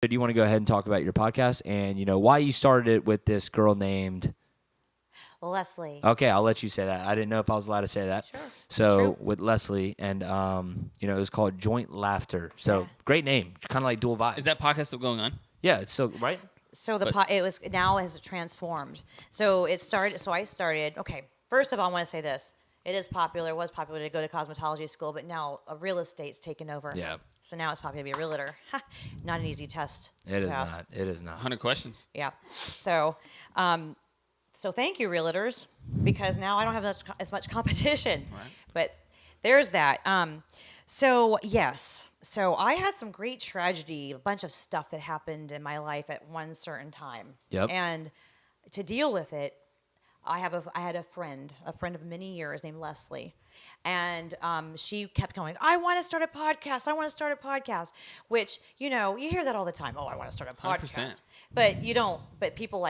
Do you want to go ahead and talk about your podcast and, why you started it with this girl named... Leslie. Okay, I'll let you say that. I didn't know if I was allowed to say that. Sure. So with Leslie, and it was called Joint Laughter. So great name, kind of like Dual Vibes. Is that podcast still going on? Yeah, it's still right. So it was now has transformed. So it started. So I started. Okay, first of all, I want to say this. It is popular. Was popular to go to cosmetology school, but now real estate's taken over. Yeah. So now it's popular to be a realtor. Not an easy test. It to is pass. not. It is not. 100 questions. Yeah. So, so thank you, realtors, because now I don't have as much competition. Right. But there's that. So yes. So I had some great tragedy, a bunch of stuff that happened in my life at one certain time. Yep. And to deal with it, I had a friend of many years named Leslie, and she kept going, I want to start a podcast. I want to start a podcast, which, you hear that all the time. Oh, I want to start a podcast. 100%. But you don't, but people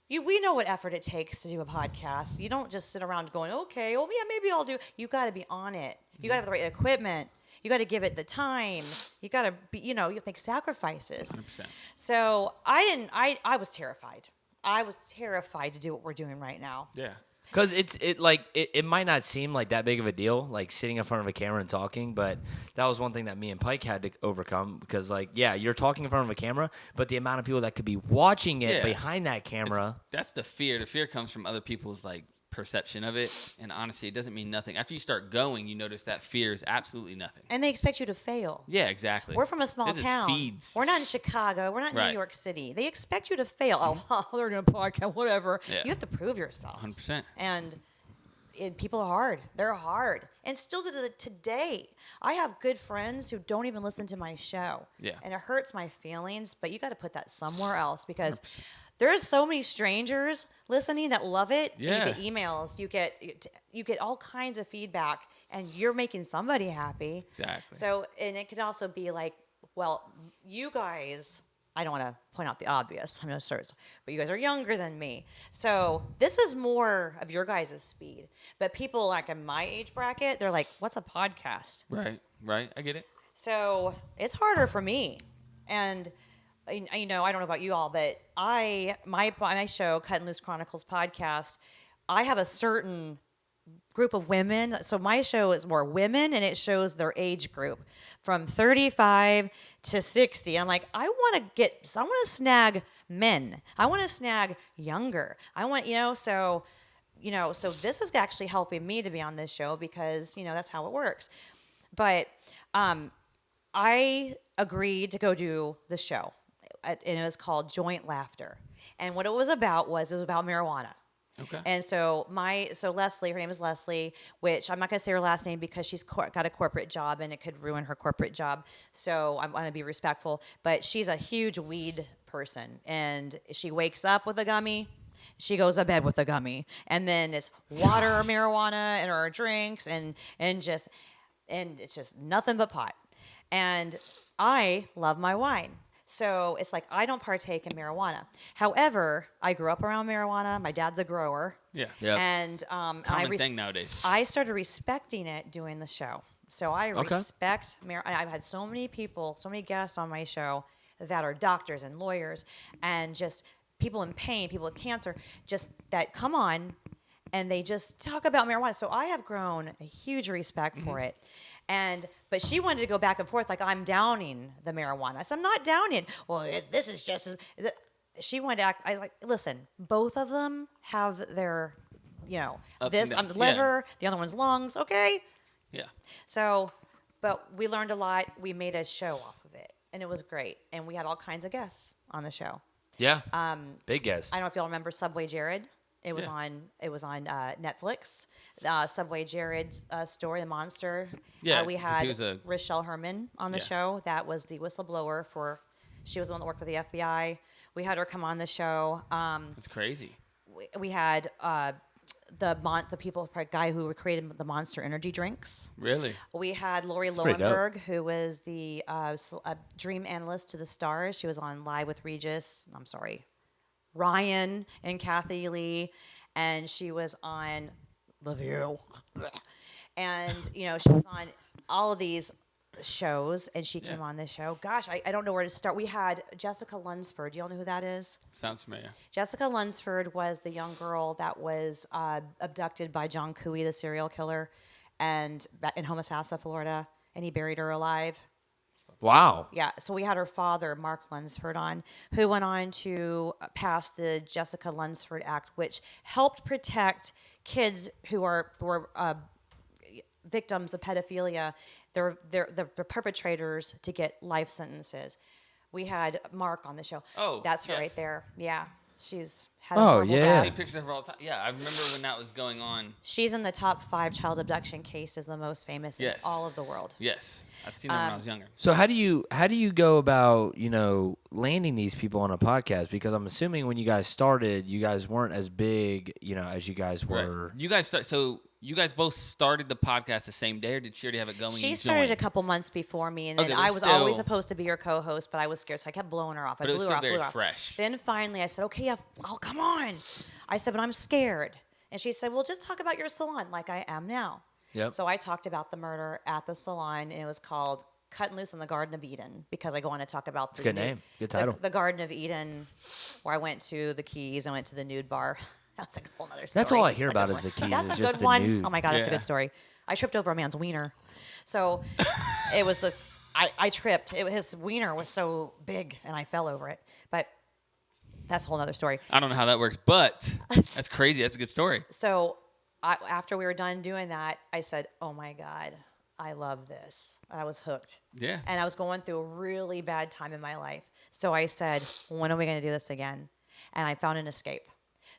we know what effort it takes to do a podcast. You don't just sit around going, okay, well, yeah, maybe I'll do. You got to be on it. You got to have the right equipment. You got to give it the time. You got to be, you make sacrifices. 100%. So I was terrified. I was terrified to do what we're doing right now. Yeah. Because it might not seem like that big of a deal, like sitting in front of a camera and talking, but that was one thing that me and Pike had to overcome because, you're talking in front of a camera, but the amount of people that could be watching it behind that camera. That's the fear. The fear comes from other people's, perception of it, and honestly, it doesn't mean nothing. After you start going, you notice that fear is absolutely nothing. And they expect you to fail. Yeah, exactly. We're from a small town. Feeds. We're not in Chicago. We're not in Right. New York City. They expect you to fail. Oh, they're going to podcast, whatever. Yeah. You have to prove yourself. 100%. And people are hard. They're hard. And still to today, I have good friends who don't even listen to my show. Yeah. And it hurts my feelings, but you got to put that somewhere else because there's so many strangers listening that love it. Yeah. You get emails, you get all kinds of feedback, and you're making somebody happy. Exactly. So, and it could also be like, well, you guys, I don't want to point out the obvious, I'm no certain, but you guys are younger than me. So this is more of your guys' speed. But people like in my age bracket, they're like, what's a podcast? Right. I get it. So it's harder for me. And I don't know about you all, but my show, Cut and Loose Chronicles podcast, I have a certain group of women. So my show is more women, and it shows their age group from 35 to 60. I'm like, I want to snag men. I want to snag younger. I want, so this is actually helping me to be on this show because, that's how it works. But I agreed to go do the show, and it was called Joint Laughter. And what it was about marijuana. Okay. And so Leslie, her name is Leslie, which I'm not going to say her last name because she's got a corporate job and it could ruin her corporate job. So I want to be respectful. But she's a huge weed person, and she wakes up with a gummy. She goes to bed with a gummy, and then it's water or marijuana in her drinks, and it's just nothing but pot. And I love my wine. So it's like I don't partake in marijuana. However, I grew up around marijuana. My dad's a grower. Yeah. Yep. And Common thing nowadays. I started respecting it doing the show. So I respect marijuana. I've had so many people, so many guests on my show that are doctors and lawyers and just people in pain, people with cancer, just that come on and they just talk about marijuana. So I have grown a huge respect for it. But she wanted to go back and forth like I'm downing the marijuana. I said, I'm not downing. Well, this is just she wanted to act. I was like, listen, both of them have their, Ups this and I'm downs, liver, the other one's lungs. Okay. Yeah. So, but we learned a lot. We made a show off of it, and it was great. And we had all kinds of guests on the show. Yeah. Big guest. I don't know if y'all remember Subway Jared. It was on Netflix. Subway Jared's story, the monster. Yeah, we 'cause had he was Rochelle Herman on the show. That was the whistleblower she was the one that worked with the FBI. We had her come on the show. That's crazy. We had the guy who created the Monster Energy drinks. Really? We had Lori pretty dope. Lowenberg, who was the dream analyst to the stars. She was on Live with Ryan and Kathy Lee, and she was on The View. And, she was on all of these shows, and she came on the show. Gosh, I don't know where to start. We had Jessica Lunsford. Do y'all know who that is? Sounds familiar. Jessica Lunsford was the young girl that was abducted by John Cooey, the serial killer, and in Homosassa, Florida, and he buried her alive. Wow. Yeah, so we had her father, Mark Lunsford, on, who went on to pass the Jessica Lunsford Act, which helped protect kids who were victims of pedophilia, the perpetrators, to get life sentences. We had Mark on the show. Oh, that's her yes. right there. Yeah, she's had a Oh, horrible yeah. I see death. pictures of her all the time. Yeah, I remember when that was going on. She's in the top 5 child abduction cases, the most famous in Yes. all of the world. Yes, I've seen them when I was younger. So how do you go about, landing these people on a podcast? Because I'm assuming when you guys started, you guys weren't as big, as you guys were. Right. You guys both started the podcast the same day, or did she already have it going? She and you started joined? a couple months before me, and then Okay, but I was always still- supposed to be your co-host, but I was scared, so I kept blowing her off. But it was blew still her off, very blew her off. fresh. Then finally, I said, "Okay, I'll come on." I said, "But I'm scared," and she said, "Well, just talk about your salon, like I am now." Yep. So I talked about the murder at the salon, and it was called "Cutting Loose in the Garden of Eden" because I go on to talk about a good name. Good title. the Garden of Eden, where I went to the Keys, I went to the nude bar. That's like a whole other story. That's all I It's hear a about good is one. the Keys, That's is a just good the one. nude. Oh my God, that's a Yeah. good story. I tripped over a man's wiener. So it was I tripped. His wiener was so big and I fell over it. But that's a whole other story. I don't know how that works, but that's crazy. That's a good story. So after we were done doing that, I said, "Oh my God, I love this." I was hooked. Yeah. And I was going through a really bad time in my life. So I said, "When are we going to do this again?" And I found an escape.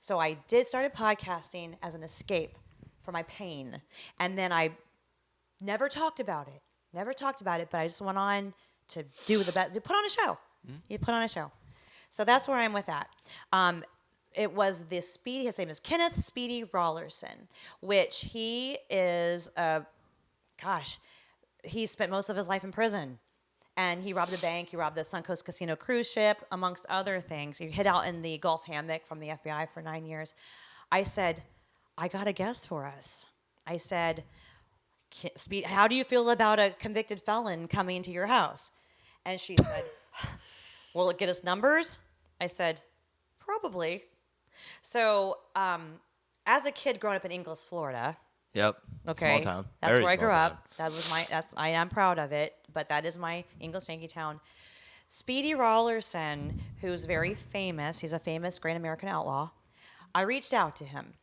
So I started podcasting as an escape for my pain. And then I never talked about it. But I just went on to do the best, to put on a show. You put on a show. So that's where I'm with that. It was his name is Kenneth Speedy Rollerson, which he is, he spent most of his life in prison. And he robbed a bank, he robbed the Suncoast Casino cruise ship, amongst other things. He hid out in the Gulf hammock from the FBI for 9 years. I said, "I got a guest for us." I said, "How do you feel about a convicted felon coming into your house?" And she said, "Will it get us numbers?" I said, "Probably." So as a kid growing up in Ingles, Florida, Yep. okay, Small town. that's Very where I small grew town. up. I am proud of it, but that is my English Yankee town. Speedy Rollerson, who's very famous, he's a famous Great American Outlaw. I reached out to him.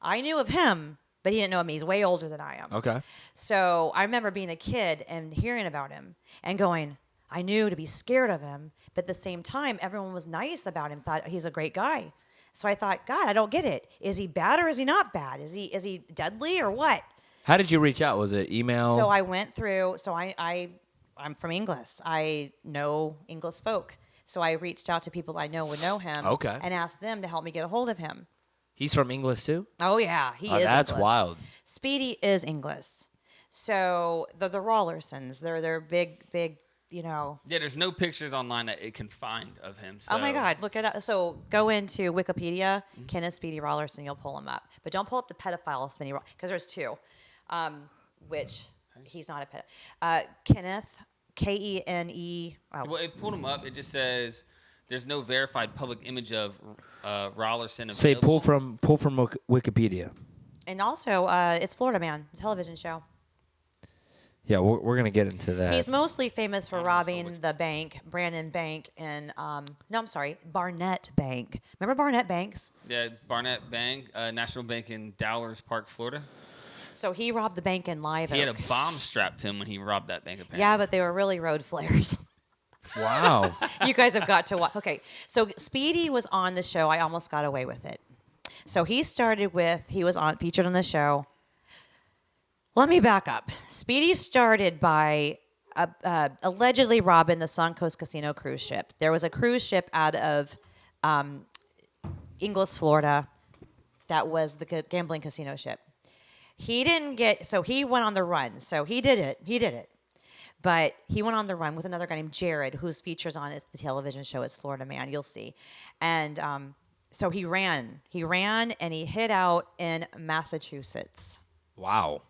I knew of him, but he didn't know of me. He's way older than I am. Okay. So I remember being a kid and hearing about him and going, I knew to be scared of him, but at the same time, everyone was nice about him, thought he's a great guy. So I thought, God, I don't get it. Is he bad or is he not bad? Is he deadly or what? How did you reach out? Was it email? So I went through. So I'm from Inglis. I know Inglis folk. So I reached out to people I know would know him. Okay. And asked them to help me get a hold of him. He's from Inglis too? Oh yeah, he Oh, is. that's Inglis. wild. Speedy is Inglis. So the Rollersons, they're big. Yeah, there's no pictures online that it can find of him. So. Oh my God, look it up. So go into Wikipedia, Kenneth Speedy Rollerson, you'll pull him up. But don't pull up the pedophile Speedy because there's two, which he's not a pedophile. Kenneth, Kene. Oh, Well, it pulled him up. It just says there's no verified public image of Rollerson available. Say pull from Wikipedia. and also it's Florida Man, a television show. Yeah, we're gonna get into that. He's mostly famous for robbing the bank, Brandon Bank, and Barnett Bank. Remember Barnett Banks? Yeah, Barnett Bank, National Bank in Dowlers Park, Florida. So he robbed the bank in Live He had Oak. a bomb strapped to him when he robbed that bank. Apparently. Yeah, but they were really road flares. Wow. You guys have got to watch. Okay, so Speedy was on the show. I almost got away with it. So he was featured on the show. Let me back up. Speedy started by allegedly robbing the Suncoast Casino cruise ship. There was a cruise ship out of Ingles, Florida, that was the gambling casino ship. He went on the run. So he did it. But he went on the run with another guy named Jared, who's features on the television show It's Florida Man. You'll see. And so he ran and he hid out in Massachusetts. Wow.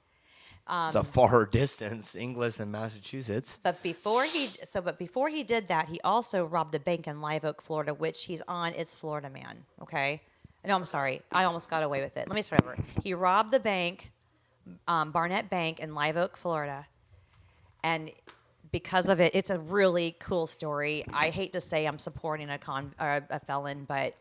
It's a far distance, English and Massachusetts. But before he did that, he also robbed a bank in Live Oak, Florida, which he's on It's Florida Man. Okay. No, I'm sorry. I almost got away with it. Let me start over. He robbed the bank, Barnett Bank in Live Oak, Florida, and because of it, it's a really cool story. I hate to say I'm supporting a felon, but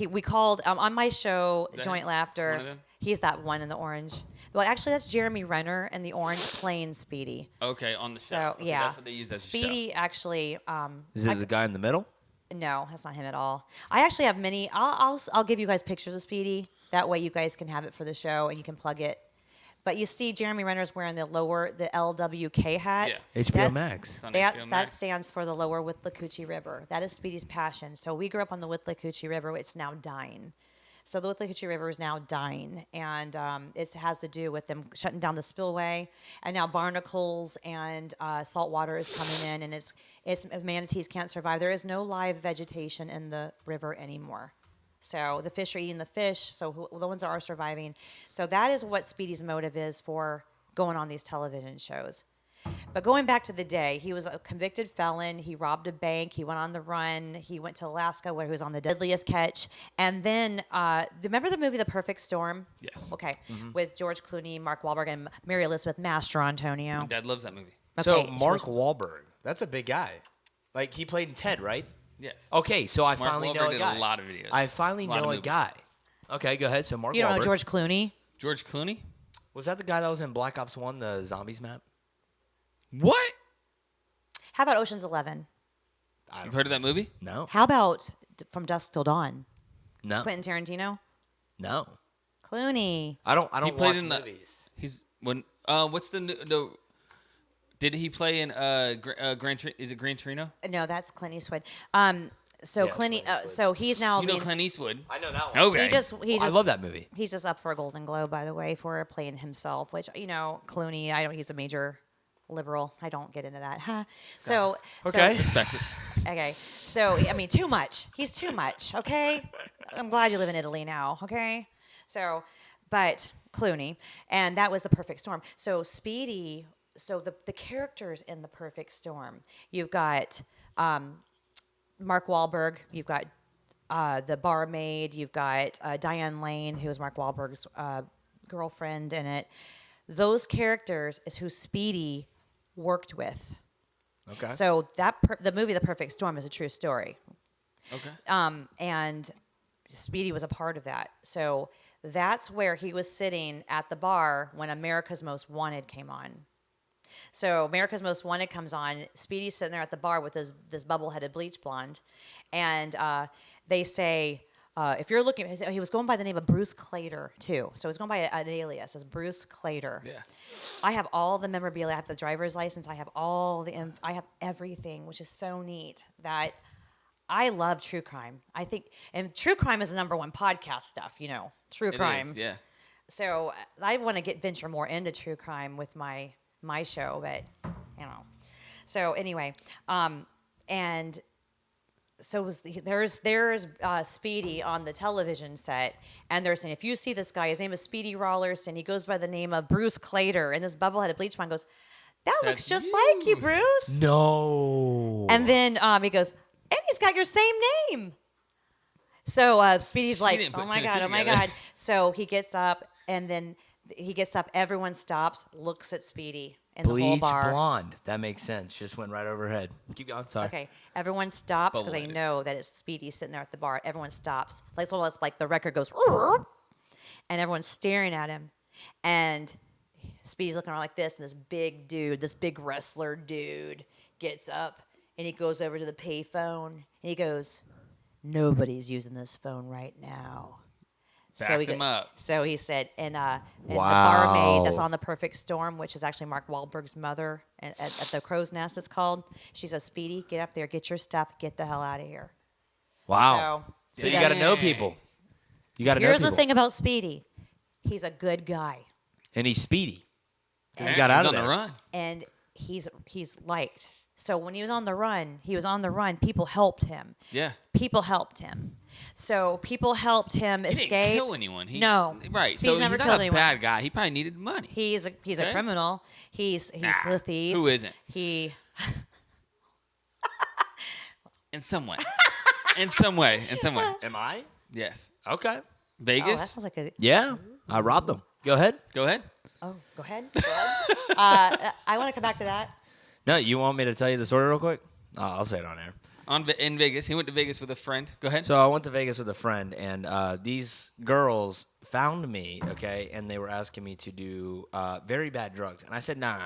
we called on my show, Joint Laughter. One of them? He's that one in the orange. Well, actually, that's Jeremy Renner in the orange playing Speedy. Okay, on the So show. Okay, yeah, that's what they use as a show. Speedy actually. Is it the guy in the middle? No, that's not him at all. I actually have many. I'll give you guys pictures of Speedy. That way, you guys can have it for the show and you can plug it. But you see, Jeremy Renner's wearing the LWK hat. Yeah. HBO Max. It's on That HBO Max. stands for the Lower Withlacoochee River. That is Speedy's passion. So we grew up on the Withlacoochee River. It's now dying. So the Withlacoochee River is now dying, and it has to do with them shutting down the spillway, and now barnacles and salt water is coming in, and it's manatees can't survive. There is no live vegetation in the river anymore. So the fish are eating the fish, so the ones that are surviving. So that is what Speedy's motive is for going on these television shows. But going back to the day, he was a convicted felon. He robbed a bank. He went on the run. He went to Alaska where he was on the deadliest catch. And then, remember the movie The Perfect Storm? Yes. Okay. With George Clooney, Mark Wahlberg, and Mary Elizabeth Master Antonio. My dad loves that movie. So Okay, Mark Wahlberg, that's a big guy. Like he played in Ted, right? Yes. Okay, so I Mark finally Wahlberg know a did guy. a lot of videos. I finally A lot of know a movies. guy. Okay, go ahead. So Mark You don't know Wahlberg. George Clooney? George Clooney? Was that the guy that was in Black Ops 1, the zombies map? What? How about Ocean's 11? You've heard of that movie? No. How about From Dusk Till Dawn? No. Quentin Tarantino? No. Clooney. I don't He played watch in movies. He's when what's the did he play in is it Gran Torino? No, that's Clint Eastwood. Yeah, So it's Clint, Clint Eastwood. so he's now You know being- Clint Eastwood. I know that one. Okay. I I love that movie. He's just up for a Golden Globe, by the way, for playing himself. Which Clooney. He's a major liberal. I don't get into that. Huh? So Okay. Respect it. okay. So I mean, too much. He's too much. Okay. I'm glad you live in Italy now. Okay. So, but Clooney, and that was the perfect storm. So Speedy. So the characters in the perfect storm. You've got Mark Wahlberg. You've got the barmaid. You've got Diane Lane, who is Mark Wahlberg's girlfriend in it. Those characters is who Speedy worked with. Okay. So the movie The Perfect Storm is a true story. Okay. And Speedy was a part of that. So that's where he was sitting at the bar when America's Most Wanted came on. So America's Most Wanted comes on. Speedy's sitting there at the bar with this bubble-headed bleach blonde. And they say, if you're looking, he was going by the name of Bruce Clater, too. So he's going by an alias as Bruce Clater. Yeah. I have all the memorabilia. I have the driver's license. I have I have everything, which is so neat that I love true crime. I think, and true crime is the #1 podcast stuff, true crime. It is, yeah. So I want to venture more into true crime with my show, but So anyway, and so there's Speedy on the television set, and they're saying, if you see this guy, his name is Speedy Rollerson. He goes by the name of Bruce Clater, and this bubble-headed bleach man goes, that looks That's just you. like you, Bruce. No. And then he goes, and he's got your same name. So Speedy's She like, didn't put oh my two and God, two oh my together. God. So he gets up, and then everyone stops, looks at Speedy in the whole Bleach bar. blonde. That makes sense. Just went right over her head. Keep going. Sorry. Okay, everyone stops because they Bubble-headed. know that it's Speedy sitting there at the bar. Everyone stops. Like almost like the record goes, and everyone's staring at him. And Speedy's looking around like this, and this big dude, this big wrestler dude, gets up and he goes over to the payphone and he goes, "Nobody's using this phone right now." Backed him up. So he said, and the Wow. barmaid that's on The Perfect Storm, which is actually Mark Wahlberg's mother at the Crow's Nest, it's called. She says, "Speedy, get up there, get your stuff, get the hell out of here." Wow. So So you he got to does- know people. You got to know Here's people. the thing about Speedy. He's a good guy. And he's speedy. Yeah, He got out he's of on there. the run. And he's liked. So when he was on the run, People helped him. Yeah. People helped him. So people helped him He escape. didn't kill anyone. No. Right. He's So never he's killed not a anyone. bad guy. He probably needed money. He's a Okay. criminal. He's the thief. Who isn't? He In some way. In some way. Am I? Yes. Okay. Oh, Vegas. that sounds like a. Yeah, I robbed them. Go ahead. Go ahead. Oh, go ahead. I want to come back to that. No, you want me to tell you the story real quick? I'll say it on air. In Vegas. He went to Vegas with a friend. Go ahead. So I went to Vegas with a friend, and these girls found me, okay, and they were asking me to do very bad drugs. And I said, no.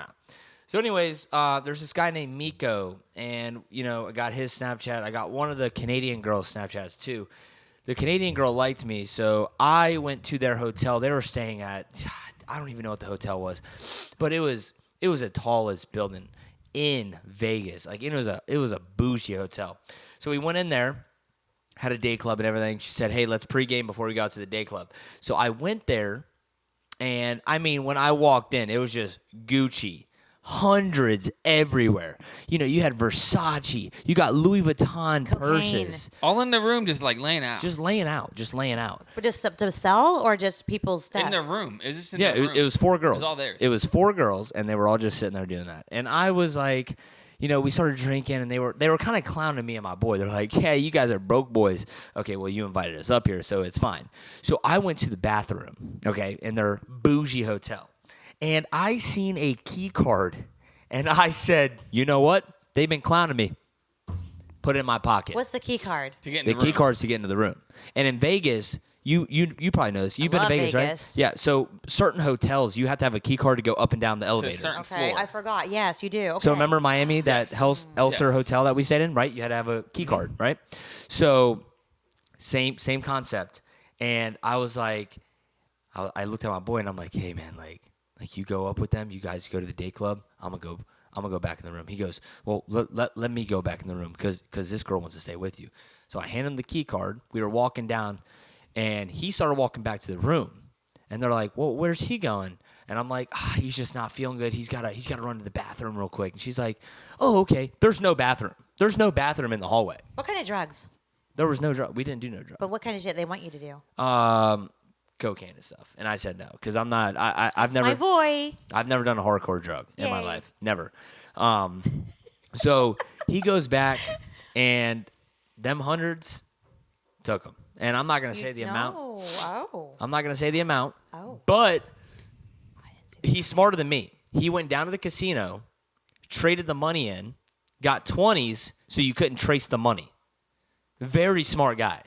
So anyways, there's this guy named Miko, and, I got his Snapchat. I got one of the Canadian girls' Snapchats, too. The Canadian girl liked me, so I went to their hotel. They were staying at, I don't even know what the hotel was, but it was the tallest building in Vegas. Like, it was a bougie hotel. So we went in there, had a day club and everything. She said, hey, let's pregame before we got to the day club. So I went there, and I mean, when I walked in, it was just Gucci. Hundreds everywhere. You had Versace. You got Louis Vuitton purses. All in the room, just like laying out. Just laying out. But just to sell or just people's stuff? in their room. It was just in Yeah, their room. it was 4 girls. It was all theirs. It was 4 girls, and they were all just sitting there doing that. And I was like, we started drinking, and they were kind of clowning me and my boy. They're like, yeah, you guys are broke boys. Okay, well, you invited us up here, so it's fine. So I went to the bathroom, okay, in their bougie hotel. And I seen a key card, and I said, you know what? They've been clowning me. Put it in my pocket. What's the key card? to get in The the key room. card's to get into the room. And in Vegas, you probably know this. You've been to love Vegas, Vegas. right? Yeah. So certain hotels, you have to have a key card to go up and down the To a elevator. certain Okay, floor. I forgot. Yes, you do. Okay. So remember Miami, that Elser Yes. hotel that we stayed in, right? You had to have a key card, right? So same concept. And I was like, I looked at my boy and I'm like, hey man, like you go up with them, you guys go to the day club. I'm gonna go back in the room. He goes, well, let me go back in the room because this girl wants to stay with you. So I handed him the key card. We were walking down, and he started walking back to the room. And they're like, well, where's he going? And I'm like, he's just not feeling good. He's gotta run to the bathroom real quick. And she's like, oh, okay. There's no bathroom. There's no bathroom in the hallway. What kind of drugs? There was no drug. We didn't do no drugs. But what kind of shit they want you to do? Cocaine and stuff. And I said no because I'm not. I've never. My boy. I've never done a hardcore drug in my Yay. life. Never. So he goes back, and them hundreds took him. And I'm not going to say the amount. Oh. I'm not going to say the amount. Oh. But he's smarter than me. He went down to the casino, traded the money in, got 20s so you couldn't trace the money. Very smart guy.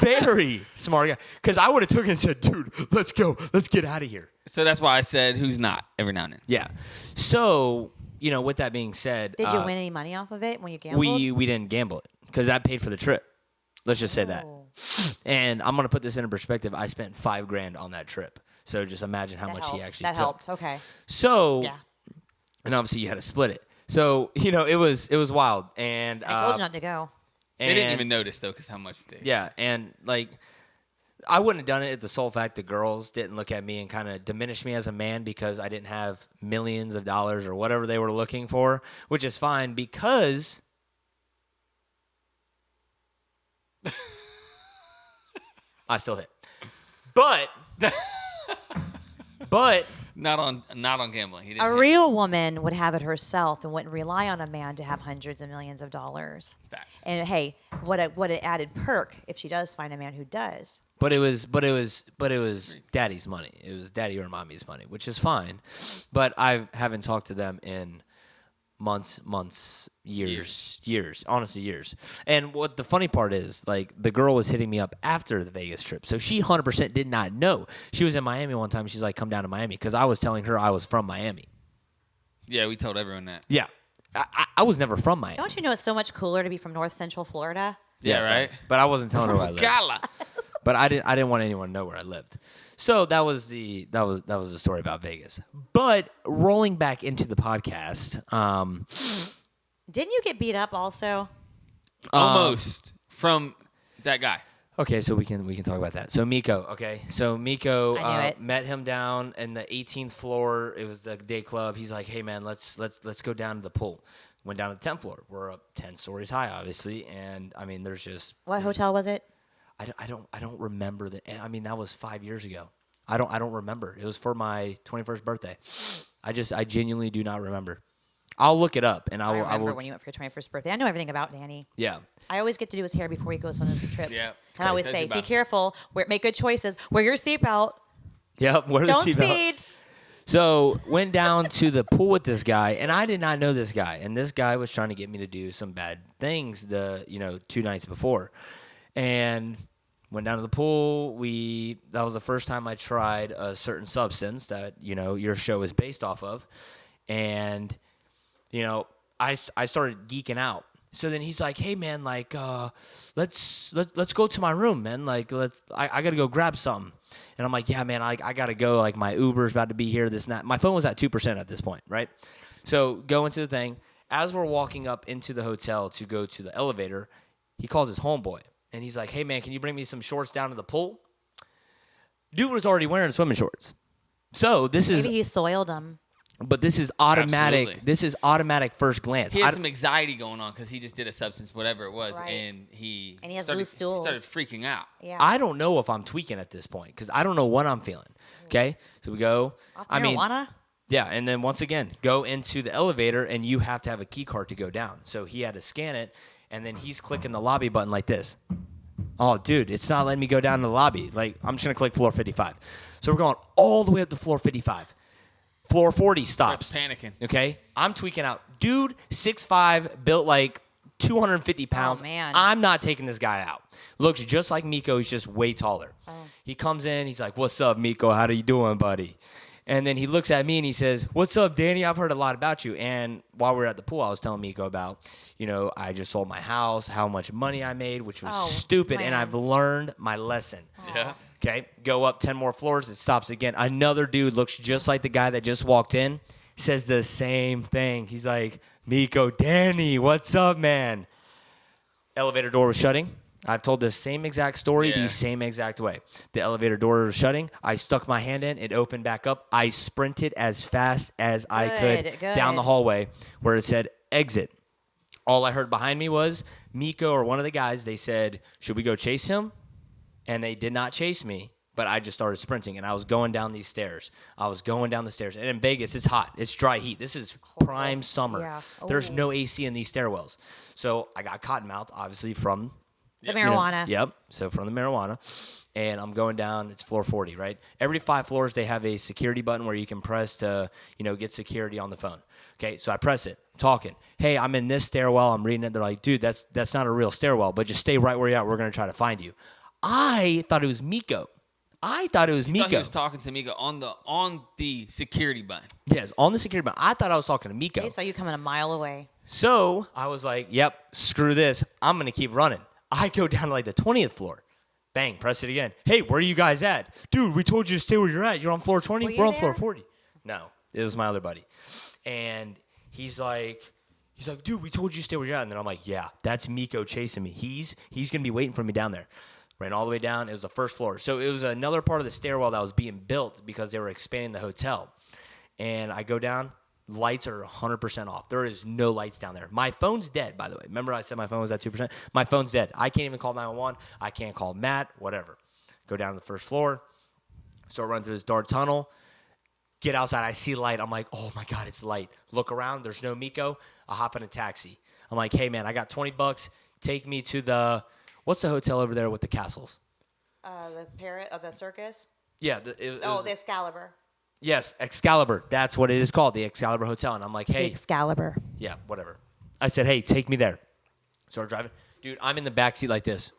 Very smart guy. Because I would have took it and said, dude, let's go. Let's get out of here. So that's why I said who's not every now and then. Yeah. So, with that being said. Did you win any money off of it when you gambled? We didn't gamble it because that paid for the trip. Let's just say that. Oh. And I'm going to put this into perspective. I spent $5,000 on that trip. So just imagine how much he actually That took. helped. Okay. So, Yeah. and obviously you had to split it. So, it was wild. And I told you not to go. They didn't and- even notice though, because how much they. Yeah, and I wouldn't have done it if the sole fact the girls didn't look at me and kind of diminish me as a man because I didn't have millions of dollars or whatever they were looking for, which is fine because I still hit. But Not on gambling. He didn't A hit. real woman would have it herself and wouldn't rely on a man to have hundreds of millions of dollars. Facts. And hey, what an added perk if she does find a man who does. But it was daddy's money. It was daddy or mommy's money, which is fine. But I haven't talked to them in months, years, honestly years. And what the funny part is, the girl was hitting me up after the Vegas trip. So she 100% did not know. She was in Miami one time. She's like, come down to Miami because I was telling her I was from Miami. Yeah, we told everyone that. Yeah. I was never from Miami. Don't you know it's so much cooler to be from North Central Florida? Yeah, right. thanks. But I wasn't telling her where I lived. Gala. But I didn't want anyone to know where I lived. So that was the story about Vegas. But rolling back into the podcast, Didn't you get beat up also? Almost from that guy. okay, so we can talk about that. So Miko, okay. So Miko I knew it. met him down in the 18th floor. It was the day club. He's like, "Hey man, let's go down to the pool." Went down to the 10th floor. We're up 10 stories high, obviously, and I mean, What hotel was it? I don't remember that. I mean, that was 5 years ago. I don't remember. It was for my 21st birthday. I genuinely do not remember. I'll look it up, and I I remember will. when you went for your 21st birthday. I know everything about Danny. Yeah. I always get to do his hair before he goes on his trips. Yeah, And I always Tells you say, about be it. careful, make good choices, wear your seatbelt, Yep. What don't speed. So went down to the pool with this guy, and I did not know this guy. And this guy was trying to get me to do some bad things 2 nights before. And went down to the pool. That was the first time I tried a certain substance that, your show is based off of. And, I started geeking out. So then he's like, hey man, like, let's go to my room, man. Like, I gotta go grab something. And I'm like, yeah, man, I gotta go. Like, my Uber's about to be here, this and that. My phone was at 2% at this point, right? So go into the thing. As we're walking up into the hotel to go to the elevator, he calls his homeboy. And he's like, hey, man, can you bring me some shorts down to the pool? Dude was already wearing swimming shorts. So Maybe he soiled them. But this is automatic. Absolutely. This is automatic first glance. He has some anxiety going on because he just did a substance, whatever it was, Right. and he has started, loose stools. started freaking out. Yeah. I don't know if I'm tweaking at this point because I don't know what I'm feeling. Okay, so we go. Off I mean, marijuana? yeah, and then once again, go into the elevator, and you have to have a key card to go down. So he had to scan it, and then he's clicking the lobby button like this. Oh, dude, it's not letting me go down to the lobby. Like, I'm just going to click floor 55. So we're going all the way up to floor 55. Floor 40 stops. Starts panicking. Okay? I'm tweaking out. Dude, 6'5", built like 250 pounds. Oh, man. I'm not taking this guy out. Looks just like Miko. He's just way taller. Oh. He comes in. He's like, what's up, Miko? How you doing, buddy? And then he looks at me and he says, what's up, Danny? I've heard a lot about you. And while we were at the pool, I was telling Miko about, I just sold my house, how much money I made, which was stupid. man. And I've learned my lesson. Yeah. Okay, go up 10 more floors. It stops again. Another dude looks just like the guy that just walked in, says the same thing. He's like, Miko, Danny, what's up, man? Elevator door was shutting. I've told the same exact story the same exact way. The elevator door was shutting. I stuck my hand in. It opened back up. I sprinted as fast as I could down the hallway where it said exit. All I heard behind me was Miko or one of the guys. They said, should we go chase him? And they did not chase me, but I just started sprinting, and I was going down these stairs. I was going down the stairs. And in Vegas, it's hot. It's dry heat. This is prime summer. Yeah. There's no AC in these stairwells. So I got cottonmouth, obviously, from The marijuana. Yep. So from the marijuana. And I'm going down. It's floor 40, right? Every 5 floors, they have a security button where you can press to, get security on the phone. Okay, so I press it, talking. Hey, I'm in this stairwell. I'm reading it. They're like, dude, that's not a real stairwell, but just stay right where you're at. We're going to try to find you. I thought it was Miko. I thought it was Miko. Thought he was talking to Miko on the security button. Yes, on the security button. I thought I was talking to Miko. They saw you coming a mile away. So I was like, yep, screw this. I'm going to keep running. I go down to like the 20th floor. Bang, press it again. Hey, where are you guys at? Dude, we told you to stay where you're at. You're on floor 20. We're on floor 40. No, it was my other buddy. And he's like, dude, we told you to stay where you're at. And then I'm like, yeah, that's Miko chasing me. He's going to be waiting for me down there. Ran all the way down. It was the first floor. So it was another part of the stairwell that was being built because they were expanding the hotel. And I go down. Lights are 100% off. There is no lights down there. My phone's dead, by the way. Remember I said my phone was at 2%? My phone's dead. I can't even call 911. I can't call Matt, whatever. Go down to the first floor. Start running through this dark tunnel. Get outside. I see light. I'm like, oh, my God, it's light. Look around. There's no Miko. I hop in a taxi. I'm like, hey, man, I got $20. Take me to the – what's the hotel over there with the castles? The parrot of the circus? Yeah. The Excalibur. Yes, Excalibur. That's what it is called, the Excalibur Hotel. And I'm like, hey. The Excalibur. Yeah, whatever. I said, hey, take me there. Start driving. Dude, I'm in the backseat like this.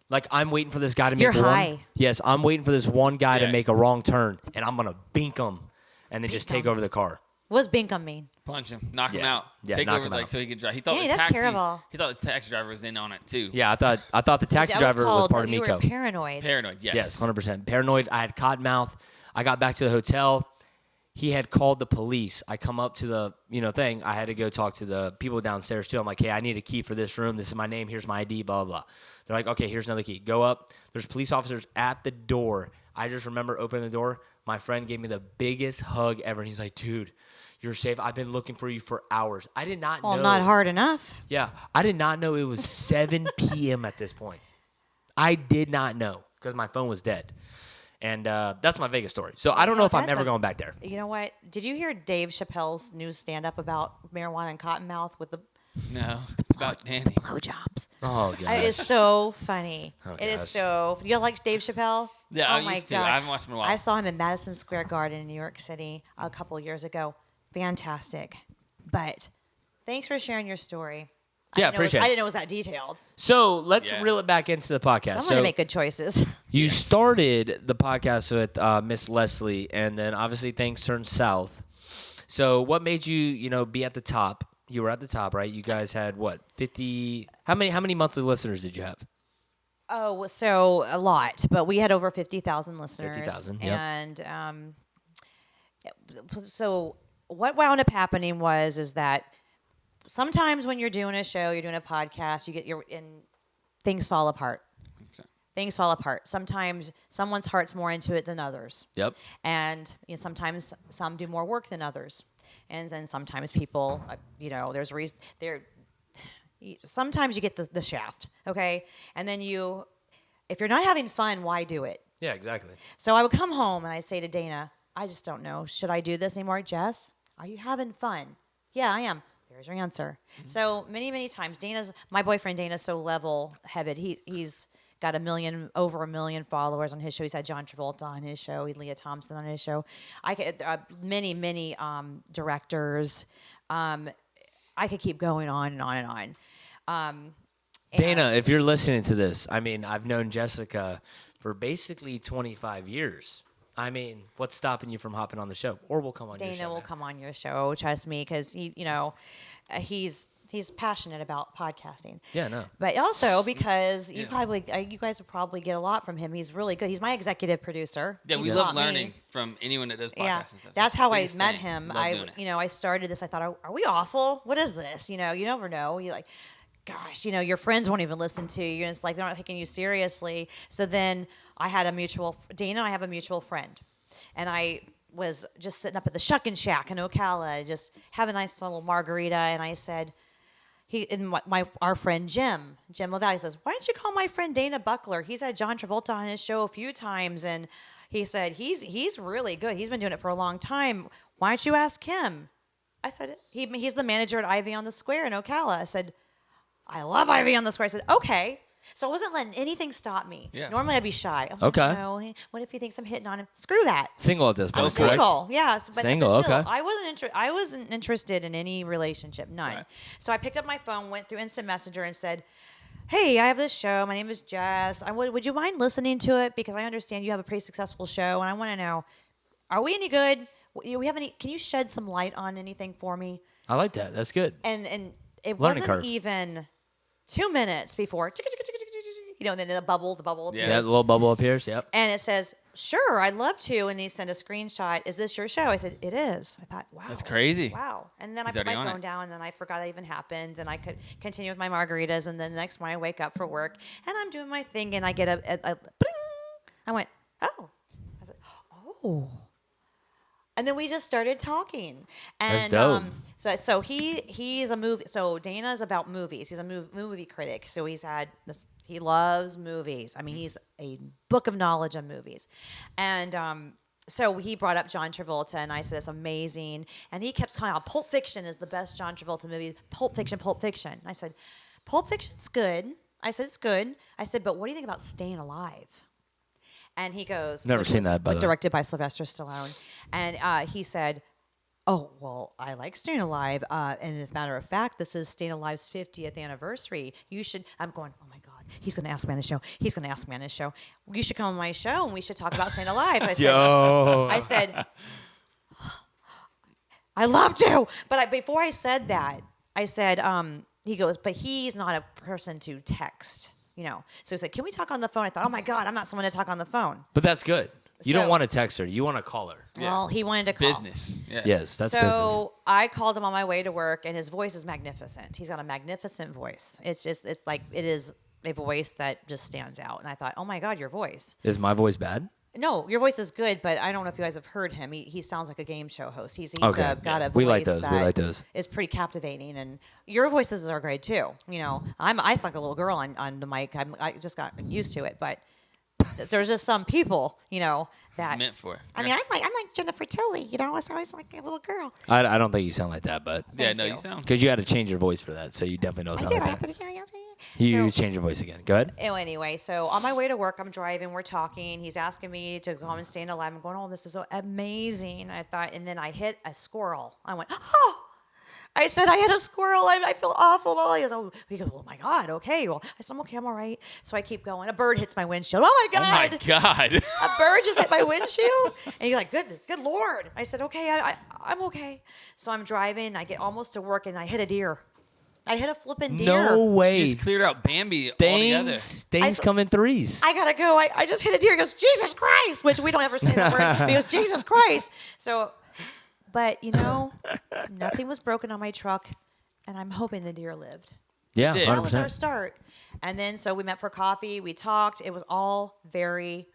Like, I'm waiting for this guy to make You're one. high. Yes, I'm waiting for this one guy to make a wrong turn, and I'm going to bink him and then just take over the car. What does binkum mean? Punch him, knock him out, Yeah, take knock over him like out. so he can drive. He thought Dang, the that's taxi. terrible. He thought the taxi driver was in on it too. Yeah, I thought the taxi That driver was called, part of you Miko. were paranoid. Paranoid. Yes. Yes, 100%. Paranoid. I had cottonmouth. I got back to the hotel. He had called the police. I come up to the, thing. I had to go talk to the people downstairs, too. I'm like, hey, I need a key for this room. This is my name. Here's my ID, blah, blah, blah. They're like, okay, here's another key. Go up. There's police officers at the door. I just remember opening the door. My friend gave me the biggest hug ever, and he's like, dude, You're safe. I've been looking for you for hours. I did not know. Well, not hard enough. Yeah. I did not know it was 7 p.m. at this point. I did not know because my phone was dead. And that's my Vegas story. So I don't know if I'm ever going back there. You know what? Did you hear Dave Chappelle's new stand-up about marijuana and cottonmouth with the No, it's about Danny. blowjobs? Oh, God. It is so funny. Oh, it is gosh. so. You like Dave Chappelle? Yeah, oh I my used to. God. I haven't watched him in a while. I saw him in Madison Square Garden in New York City a couple years ago. Fantastic. But thanks for sharing your story. Yeah, appreciate it. I didn't know it was that detailed. So let's reel it back into the podcast. So I'm going to make good choices. You started the podcast with Miss Leslie, and then obviously things turned south. So what made you, be at the top? You were at the top, right? You guys had what, 50? How many monthly listeners did you have? Oh, so a lot, but we had over 50,000 listeners. 50,000, yep. And so what wound up happening is that sometimes when you're doing a show, you're doing a podcast, things fall apart. Okay. Things fall apart. Sometimes someone's heart's more into it than others. Yep. And sometimes some do more work than others. And then sometimes people, there's a reason. Sometimes you get the shaft, okay? And then if you're not having fun, why do it? Yeah, exactly. So I would come home and I'd say to Dana, I just don't know. Should I do this anymore? Jess, are you having fun? Yeah, I am. There's your answer. Mm-hmm. So many, many times, my boyfriend Dana's so level-headed. He's got over a million followers on his show. He's had John Travolta on his show. He had Leah Thompson on his show. Many, many directors. I could keep going on and on and on. Dana, if you're listening to this, I've known Jessica for basically 25 years. What's stopping you from hopping on the show? Or we'll come on your show. Dana will come on your show, trust me, because he's passionate about podcasting. Yeah, no. But also because you guys will probably get a lot from him. He's really good. He's my executive producer. Yeah, we love learning from anyone that does podcasts and stuff. That's how I Biggest met thing. him. Love doing it. I started this. I thought, are we awful? What is this? You never know. You gosh, your friends won't even listen to you. And it's like they're not taking you seriously. So then I have a mutual friend. And I was just sitting up at the Shuckin' Shack in Ocala, just have a nice little margarita. And I said, our friend Jim LaValle says, why don't you call my friend Dana Buckler? He's had John Travolta on his show a few times. And he said, he's really good. He's been doing it for a long time. Why don't you ask him? I said, he's the manager at Ivy on the Square in Ocala. I said, I love Ivy on the Square. I said, okay. So I wasn't letting anything stop me. Yeah. Normally I'd be shy. Oh, okay. No, what if he thinks I'm hitting on him? Screw that. Single at this point, I'm single. Yes, but single. Still, Okay. I wasn't interested in any relationship. None. Right. So I picked up my phone, went through Instant Messenger, and said, "Hey, I have this show. My name is Jess. Would you mind listening to it? Because I understand you have a pretty successful show, and I want to know, are we any good? We have any? Can you shed some light on anything for me?" I like that. That's good. And it Learning wasn't curve. even 2 minutes before, and then the bubble appears. Yeah, the little bubble appears, yep. And it says, sure, I'd love to. And he sent a screenshot. Is this your show? I said, it is. I thought, wow. That's crazy. Wow. And then He's I put my already on phone it. down, and I forgot that even happened. And I could continue with my margaritas. And then the next morning I wake up for work, and I'm doing my thing, and I get a bling. I went, oh. I said, oh. And then we just started talking. And That's dope. So he's a movie. So Dana's about movies. He's a movie critic. So he's had this. He loves movies. He's a book of knowledge on movies. And so he brought up John Travolta, and I said, it's amazing. And he kept calling out Pulp Fiction is the best John Travolta movie. Pulp Fiction. I said, Pulp Fiction's good. I said, it's good. I said, but what do you think about Staying Alive? And he goes, Never seen that, by the way. directed by Sylvester Stallone. And he said, oh, well, I like Staying Alive. And as a matter of fact, this is Staying Alive's 50th anniversary. You should, I'm going, oh my God, he's going to ask me on his show. You should come on my show and we should talk about Staying Alive. I said, I love to. But before I said that, I said, he goes, but he's not a person to text. So he said, can we talk on the phone? I thought, oh my God, I'm not someone to talk on the phone. But that's good. You So- don't want to text her. You want to call her. Well, he wanted to call. Business. Yeah. Yes, that's So business. I called him on my way to work, and his voice is magnificent. He's got a magnificent voice. It's like it is a voice that just stands out. And I thought, oh my God, your voice. Is my voice bad? No, your voice is good, but I don't know if you guys have heard him. He sounds like a game show host. He's Okay. got a voice We like those. that We like those. is pretty captivating, and your voices are great too. You know, I sound like a little girl on the mic. I just got used to it, but there's just some people, you know, that Meant for it. I mean, I'm like Jennifer Tilly, you know. So I was like a little girl. I don't think you sound like that, but Yeah, Thank no, you. you sound. because you had to change your voice for that, so you definitely don't I sound did. I like have that. to. Yeah. You So- change your voice again. Go ahead. Oh, anyway, so on my way to work, I'm driving, we're talking. He's asking me to come and stand alive. I'm going, oh, this is so amazing. I thought, and then I hit a squirrel. I went, oh. I said, I hit a squirrel. I feel awful. He goes, oh my God, okay. Well, I said, I'm okay, I'm all right. So I keep going. A bird hits my windshield. Oh my Oh my God. God. A bird just hit my windshield. And he's like, good Lord. I said, okay, I'm okay. So I'm driving. I get almost to work, and I hit a deer. I hit a flipping deer. No You way. just cleared out Bambi altogether. Things come in threes. I gotta go. I just hit a deer. He goes, Jesus Christ, which we don't ever say that word. But he goes, Jesus Christ. So, but you know, nothing was broken on my truck, and I'm hoping the deer lived. Yeah, did. That was our 100%. start. And then so we met for coffee. We talked. It was all very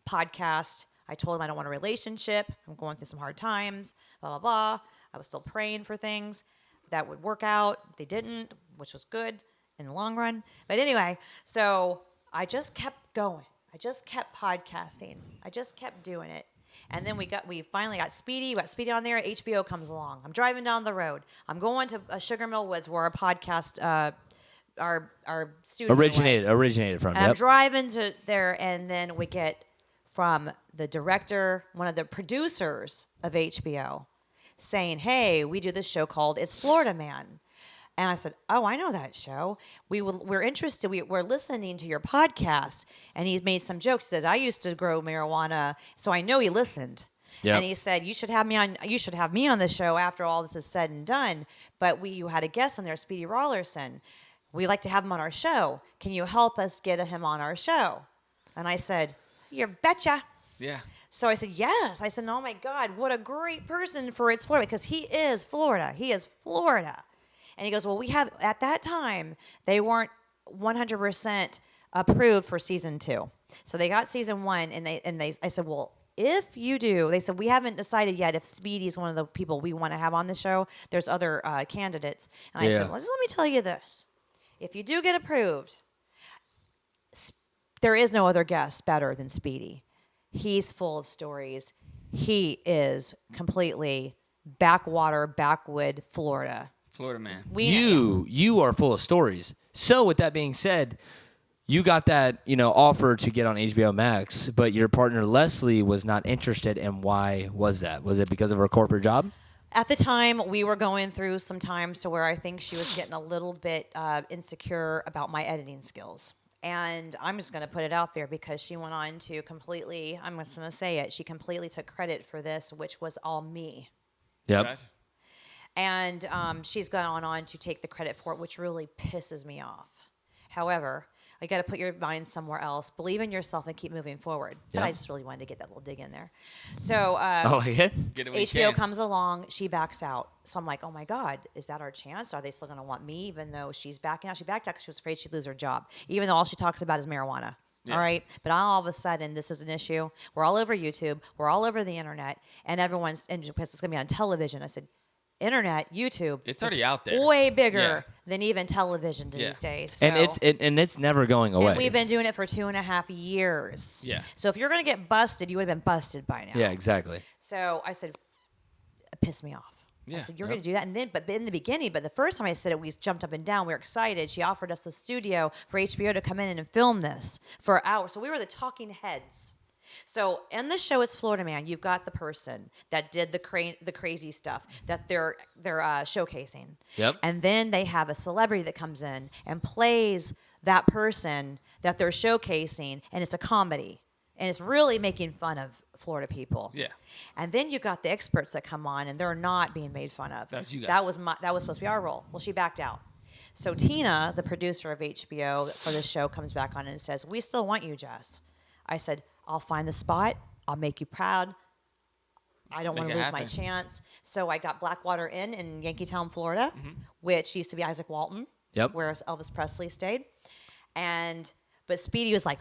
podcast. I told him I don't want a relationship. I'm going through some hard times. Blah blah blah. I was still praying for things that would work out. They didn't, which was good in the long run. But anyway, so I just kept going. I just kept podcasting. I just kept doing it. And then we finally got Speedy. We got Speedy on there. HBO comes along. I'm driving down the road. I'm going to Sugar Mill Woods where our podcast, our studio Originated from. and I'm Yep. driving to there, and then we get from the director, one of the producers of HBO, saying, hey, we do this show called It's Florida Man. And I said, oh, I know that show. We're interested. We're listening to your podcast. And he made some jokes. He says, I used to grow marijuana, so I know he listened. Yep. And he said, you should have me on the show after all this is said and done. But you had a guest on there, Speedy Rollerson. We like to have him on our show. Can you help us get him on our show? And I said, you betcha. Yeah. So I said, yes. I said, oh my God, what a great person for It's Florida, because he is Florida. He is Florida. And he goes, well, we have, at that time, they weren't 100% approved for season 2. So they got season 1, and I said, well, if you do, they said, we haven't decided yet if Speedy's one of the people we want to have on the show. There's other candidates. And I said, well, just let me tell you this. If you do get approved, there is no other guest better than Speedy. He's full of stories. He is completely backwood, Florida. Florida man. You are full of stories. So with that being said, you got that, offer to get on HBO Max, but your partner Leslie was not interested. And why was that? Was it because of her corporate job? At the time, we were going through some times to where I think she was getting a little bit insecure about my editing skills. And I'm just going to put it out there because she went on to completely, I'm just going to say it, she completely took credit for this, which was all me. Yep. Gotcha. And she's gone on to take the credit for it, which really pisses me off. However, you got to put your mind somewhere else. Believe in yourself and keep moving forward. But Yeah. I just really wanted to get that little dig in there. So Oh, yeah. Get it when you HBO can. comes along. She backs out. So I'm like, oh, my God, is that our chance? Are they still going to want me even though she's backing out? She backed out because she was afraid she'd lose her job, even though all she talks about is marijuana. Yeah. All right. But all of a sudden, this is an issue. We're all over YouTube. We're all over the internet. And it's going to be on television. I said, internet, YouTube. It's already out there. Way bigger Yeah. than even television these days. So, And it's never going away. and we've been doing it for 2.5 years. Yeah. So if you're going to get busted, you would have been busted by now. Yeah, exactly. So I said, it pissed me off. Yeah. I said, you're going to do that. And then, but in the beginning, but the first time I said it, we jumped up and down. We were excited. She offered us the studio for HBO to come in and film this for an hour. So we were the talking heads. So in the show, It's Florida Man, you've got the person that did the crazy stuff that they're showcasing. Yep. And then they have a celebrity that comes in and plays that person that they're showcasing, and it's a comedy. And it's really making fun of Florida people. Yeah. And then you got the experts that come on, and they're not being made fun of. That's you guys. That was supposed to be our role. Well, she backed out. So Tina, the producer of HBO for the show, comes back on and says, "We still want you, Jess." I said, "I'll find the spot. I'll make you proud. I don't want Make to it lose my happen. chance." So I got Blackwater Inn in Yankeetown, Florida, which used to be Isaac Walton, Yep. where Elvis Presley stayed. But Speedy was like,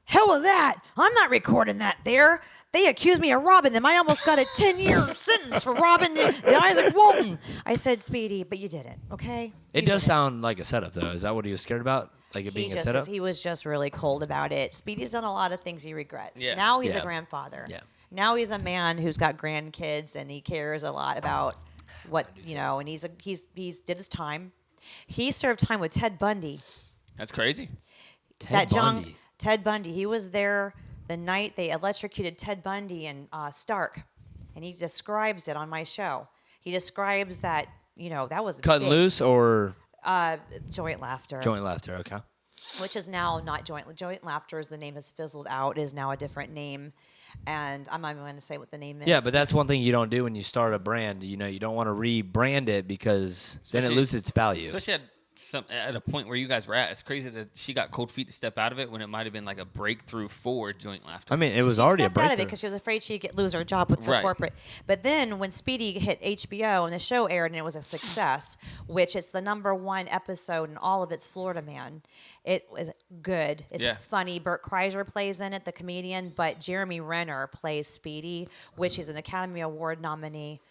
Hell with that. I'm not recording that there. They accused me of robbing them. I almost got a 10-year sentence for robbing the Isaac Walton. I said, Speedy, but you didn't, okay? It does sound like a setup, though. Is that what he was scared about? Like it being a setup? He was just really cold about it. Speedy's done a lot of things he regrets. Yeah. Now he's a Yeah. grandfather. Yeah. Now he's a man who's got grandkids, and he cares a lot about what, and he's did his time. He served time with Ted Bundy. That's crazy. Ted Bundy. He was there the night they electrocuted Ted Bundy and Stark, and he describes it on my show. He describes that that was Cutting loose or joint laughter. joint laughter? Okay. Which is now not joint laughter. Is the name has fizzled out. Is now a different name, and I'm not even going to say what the name is. Yeah, but that's one thing you don't do when you start a brand. You don't want to rebrand it because then it loses its value. Especially at a point where you guys were at. It's crazy that she got cold feet to step out of it when it might have been like a breakthrough for joint laughter. I mean, it was She already a stepped out of it breakthrough. because she was afraid she'd lose her job with the Right. corporate. But then when Speedy hit HBO and the show aired and it was a success, which it's the #1 episode in all of its Florida Man. It was good. It's funny. Bert Kreischer plays in it, the comedian, but Jeremy Renner plays Speedy, which is an Academy Award nominee.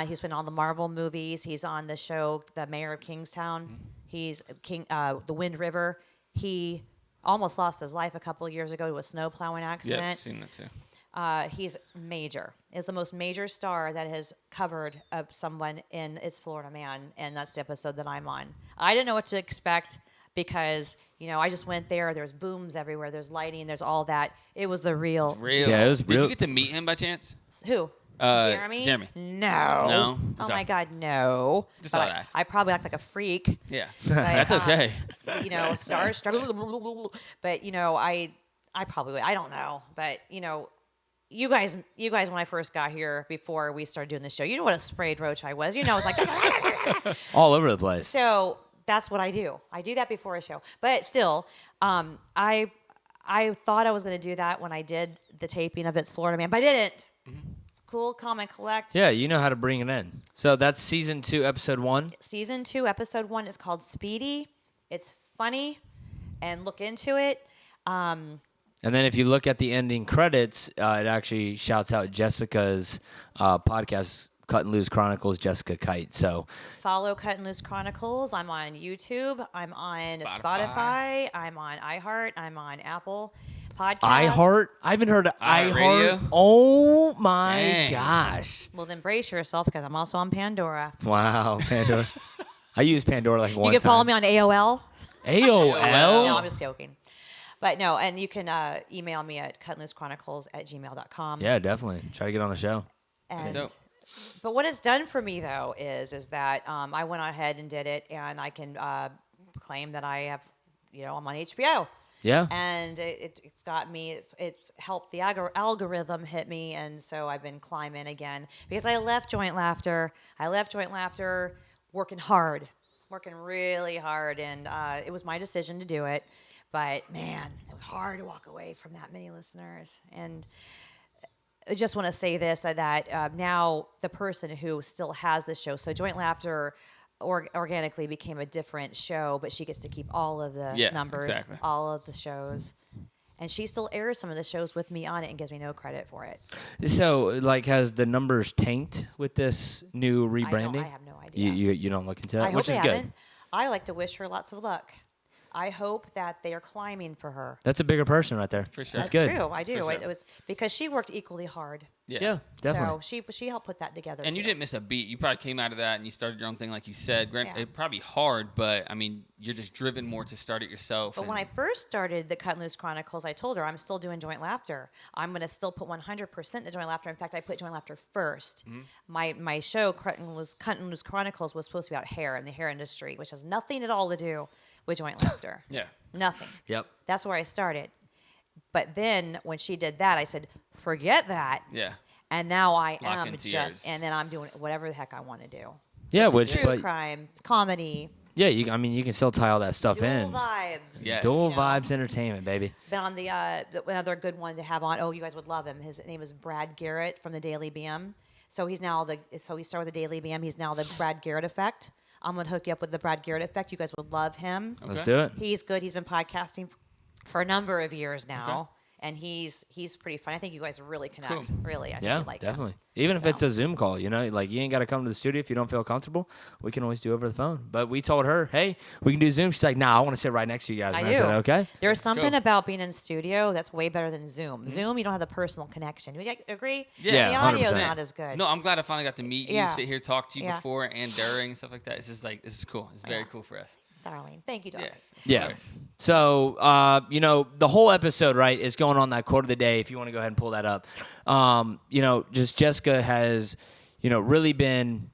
He's been on the Marvel movies. He's on the show The Mayor of Kingstown. He's the Wind River. He almost lost his life a couple of years ago to a snow plowing accident. Yeah, I've seen that too. He's major. Is the most major star that has covered someone in It's Florida Man, and that's the episode that I'm on. I didn't know what to expect because I just went there. There's booms everywhere. There's lighting. There's all that. It was the real. Real. Yeah, it was Did real. you get to meet him by chance? Who? Jeremy. No. No? Oh Okay. my God, no. Just But thought I'd ask. I probably act like a freak. Yeah. But, That's okay. Starstruck. But I probably I don't know. But you guys when I first got here before we started doing the show, you know what a sprayed roach I was. I was like All over the place. so that's what I do. I do that before a show. But still, I thought I was going to do that when I did the taping of It's Florida Man, but I didn't. It's cool, calm, and collect. Yeah, you know how to bring it in. So that's season 2, episode 1. Season 2, episode 1 is called Speedy. It's funny, and look into it. And then if you look at the ending credits, it actually shouts out Jessica's podcast, Cut and Loose Chronicles, Jessica Kite. So Follow Cut and Loose Chronicles. I'm on YouTube. I'm on Spotify. I'm on iHeart. I'm on Apple Podcasts. iHeart? I haven't heard of iHeart. Radio? Oh my Dang. gosh. Well, then brace yourself because I'm also on Pandora. Wow, Pandora. I use Pandora like one time. You can follow me on AOL. AOL? No, I'm just joking. But no, and you can email me at cutandloosechronicles@gmail.com. Yeah, definitely. Try to get on the show. And, dope. but what it's done for me though is that I went ahead and did it, and I can claim that I have, I'm on HBO. Yeah. And it's got me. It's helped the algorithm hit me, and so I've been climbing again because I left Joint Laughter. Working really hard, and it was my decision to do it. But man, it was hard to walk away from that many listeners. And I just want to say this: that now the person who still has this show, so Joint Laughter organically became a different show, but she gets to keep all of the numbers, exactly. all of the shows. And she still airs some of the shows with me on it and gives me no credit for it. So, has the numbers tanked with this new rebranding? I have no idea. You don't look into that, I hope which they is haven't. good. I like to wish her lots of luck. I hope that they are climbing for her. That's a bigger person right there. For sure. That's That's good. true. I do. For sure. It was because she worked equally hard. Yeah, definitely. So she helped put that together. And you too. didn't miss a beat. You probably came out of that and you started your own thing, like you said. Granted, Yeah. it probably hard, but I mean, you're just driven more to start it yourself. But when I first started the Cut and Loose Chronicles, I told her I'm still doing Joint Laughter. I'm going to still put 100% to Joint Laughter. In fact, I put Joint Laughter first. My show, Cut and Loose Chronicles, was supposed to be about hair and the hair industry, which has nothing at all to do with Joint Laughter. yeah, Nothing. Yep. That's where I started. But then when she did that, I said, forget that. yeah, And now I Lock am into just, yours. and then I'm doing whatever the heck I want to do. Yeah, True crime, comedy, yeah, you can still tie all that stuff dual in. vibes. Yes. Dual you know. vibes entertainment, baby. Been on the another good one to have on. Oh, you guys would love him. His name is Brad Garrett from the Daily BM. So he started with the Daily BM. He's now the Brad Garrett Effect. I'm gonna hook you up with the Brad Garrett Effect. You guys would love him. Let's do it. He's good. He's been podcasting for a number of years now. And he's pretty fun. I think you guys really connect. Cool. Really, I think Yeah, you'd like definitely. him. Even if So. it's a Zoom call, you know, like you ain't got to come to the studio if you don't feel comfortable. We can always do over the phone. But we told her, hey, we can do Zoom. She's like, nah, I want to sit right next to you guys. I And do. I said, okay. There's something cool. about being in studio that's way better than Zoom. Zoom, you don't have the personal connection. You agree? Yeah, the audio's 100%. not as good. No, I'm glad I finally got to meet you, Yeah. sit here, talk to you Yeah. before and during, stuff like that. It's just like, this is cool. It's very cool for us. Darling. Thank you, darling. Yes. of Yeah. course. So, you know, the whole episode, right, is going on that quote of the day. If you want to go ahead and pull that up, you know, just Jessica has, you know, really been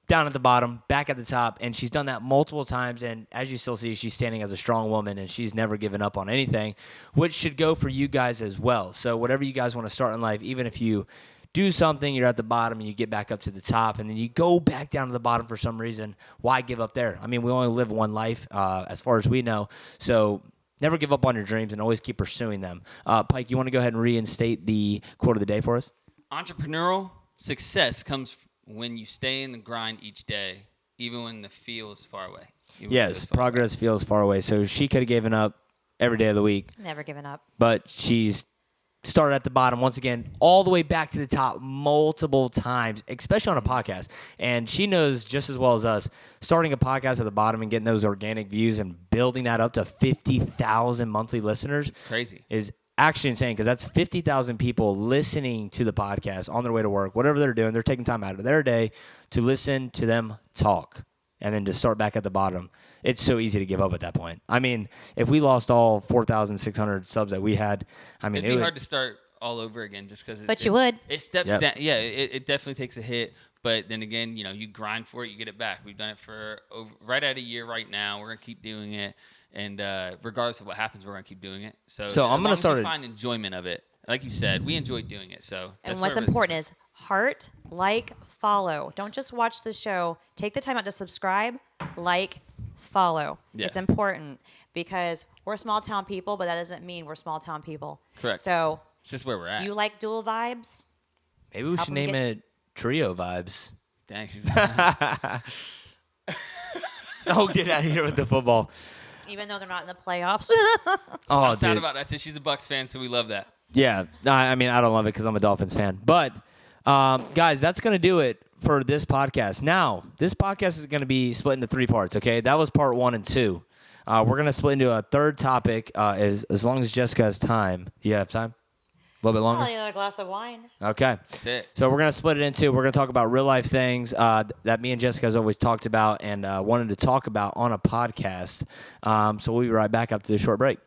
down at the bottom, back at the top, and she's done that multiple times. And as you still see, she's standing as a strong woman, and she's never given up on anything, which should go for you guys as well. So whatever you guys want to start in life, even if you do something, you're at the bottom, and you get back up to the top, and then you go back down to the bottom for some reason, why give up there? I mean, we only live one life, as far as we know. So never give up on your dreams and always keep pursuing them. Pike, you want to go ahead and reinstate the quote of the day for us? Entrepreneurial success comes when you stay in the grind each day, even when the field is far away. Even when it Yes, feels far away. progress feels far away. So she could have given up every day of the week, Never giving up. but she's started at the bottom once again, all the way back to the top multiple times, especially on a podcast. And she knows just as well as us, starting a podcast at the bottom and getting those organic views and building that up to 50,000 monthly listeners It's crazy. is actually insane, because that's 50,000 people listening to the podcast on their way to work, whatever they're doing. They're taking time out of their day to listen to them talk. And then to start back at the bottom, it's so easy to give up at that point. I mean, if we lost all 4,600 subs that we had, I mean, It'd be hard to start all over again just because. But you would. It steps Yep. down. Yeah, it definitely takes a hit. But then again, you know, you grind for it, you get it back. We've done it for right at a year right now. We're gonna keep doing it, and regardless of what happens, we're gonna keep doing it. So I'm as gonna long as start you it- find enjoyment of it. Like you said, we enjoy doing it. So And that's what's where important is heart, like, follow. Don't just watch the show. Take the time out to subscribe, like, follow. Yes. It's important because we're small town people, but that doesn't mean we're small town people. Correct. So it's just where we're at. you like dual vibes? maybe we Help should them name get- it Trio Vibes. Dang, she's Oh, get out of here with the football. Even though they're not in the playoffs. Oh, sad dude. about that too. She's a Bucks fan, so we love that. Yeah, I mean, I don't love it because I'm a Dolphins fan. But, guys, that's going to do it for this podcast. Now, this podcast is going to be split into 3 parts, okay? That was part 1 and 2. We're going to split into a third topic as long as Jessica has time. You have time? A little bit longer? Only another glass of wine. Okay. That's it. So we're going to split it into, we're going to talk about real life things that me and Jessica has always talked about and wanted to talk about on a podcast. So we'll be right back after this short break.